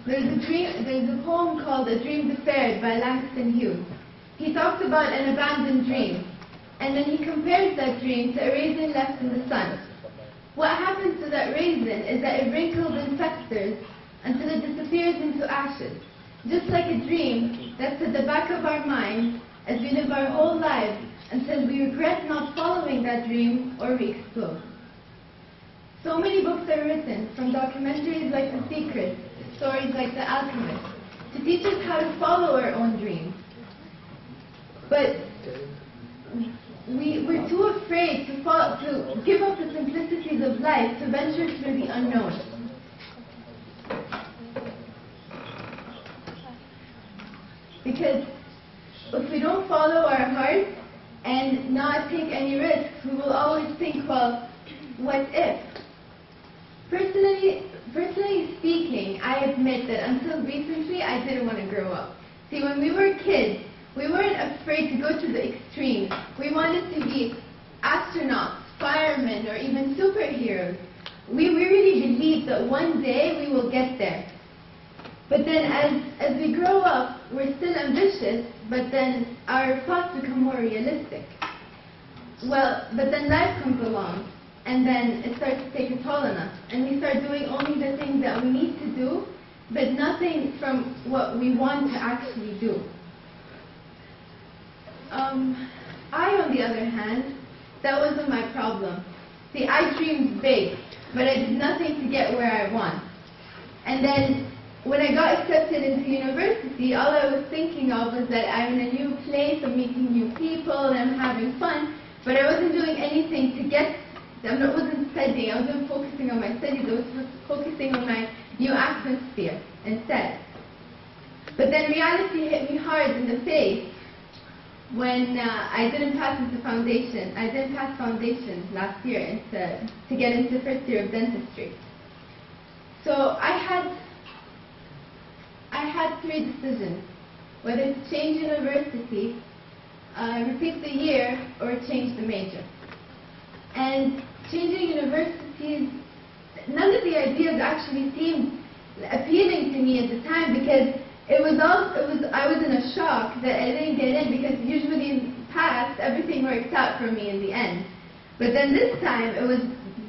There's a poem called A Dream Deferred by Langston Hughes. He talks about an abandoned dream, and then he compares that dream to a raisin left in the sun. What happens to that raisin is that it wrinkles and festers until it disappears into ashes, just like a dream that's at the back of our minds as we live our whole lives until we regret not following that dream or we explode. So many books are written, from documentaries like The Secret to stories like The Alchemist, to teach us how to follow our own dreams. But we're too afraid to give up the simplicities of life to venture through the unknown. Because if we don't follow our heart and not take any risks, we will always think, well, what if? Personally speaking, I admit that until recently, I didn't want to grow up. See, when we were kids, we weren't afraid to go to the extremes. We wanted to be astronauts, firemen, or even superheroes. We really believed that one day we will get there. But then as we grow up, we're still ambitious, but then our thoughts become more realistic. Well, but then life comes along, and then it starts to take a toll on us, and we start doing only the things that we need to do, but nothing from what we want to actually do. On the other hand, that wasn't my problem. See, I dreamed big, but I did nothing to get where I want. And then, when I got accepted into university, all I was thinking of was that I'm in a new place, I'm meeting new people, and I'm having fun, but I wasn't doing anything to get, I wasn't studying, I wasn't focusing on my studies, I was focusing on my new atmosphere instead. But then reality hit me hard in the face when I didn't pass into foundation. I didn't pass foundation last year to get into first year of dentistry. So I had three decisions: whether to change university, repeat the year, or change the major. And changing universities, none of the ideas actually seemed appealing to me at the time, because I was in a shock that I didn't get in, because usually in the past everything worked out for me in the end. But then this time it was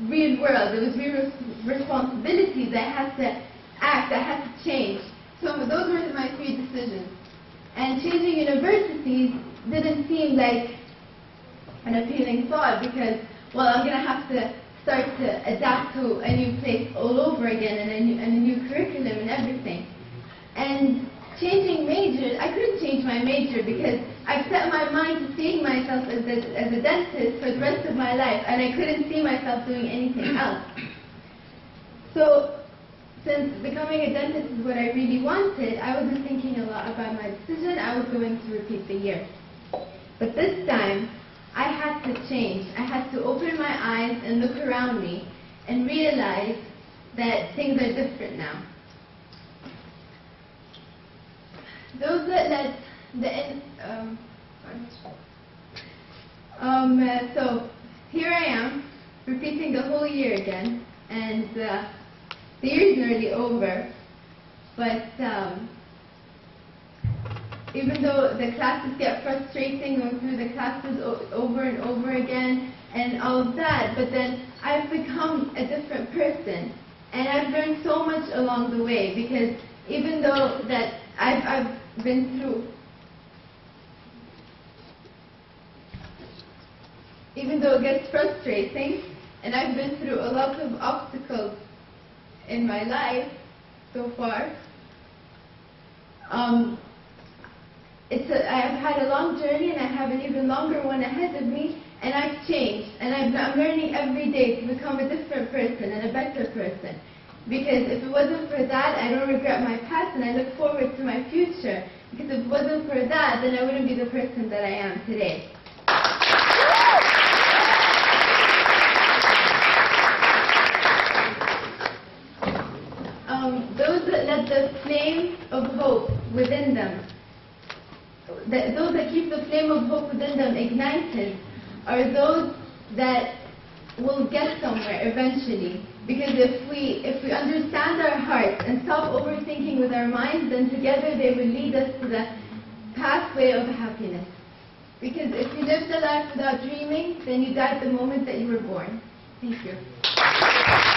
real world, it was real responsibilities. I had to act, I had to change. So those were my three decisions. And changing universities didn't seem like an appealing thought, because, well, I'm going to have to start to adapt to a new place all over again, and a new curriculum and everything. And changing majors, I couldn't change my major because I've set my mind to seeing myself as a dentist for the rest of my life, and I couldn't see myself doing anything else. So, since becoming a dentist is what I really wanted, I wasn't thinking a lot about my decision. I was going to repeat the year. But this time, I had to change. I had to open my eyes and look around me and realize that things are different now. Those that let so here I am, repeating the whole year again, and the year is nearly over, but even though the classes get frustrating, going through the classes over and over again, and all of that, but then I've become a different person, and I've learned so much along the way, because even though that I've been through, even though it gets frustrating, and I've been through a lot of obstacles in my life so far, I've had a long journey, and I have an even longer one ahead of me, and I've changed, and I'm learning every day to become a different person and a better person. Because if it wasn't for that, I don't regret my past, and I look forward to my future. Because if it wasn't for that, then I wouldn't be the person that I am today. Those that let the flame of hope within them, those that keep the flame of hope within them ignited, are those that will get somewhere eventually. Because if we understand our hearts and stop overthinking with our minds, then together they will lead us to that pathway of happiness. Because if you lived a life without dreaming, then you died the moment that you were born. Thank you.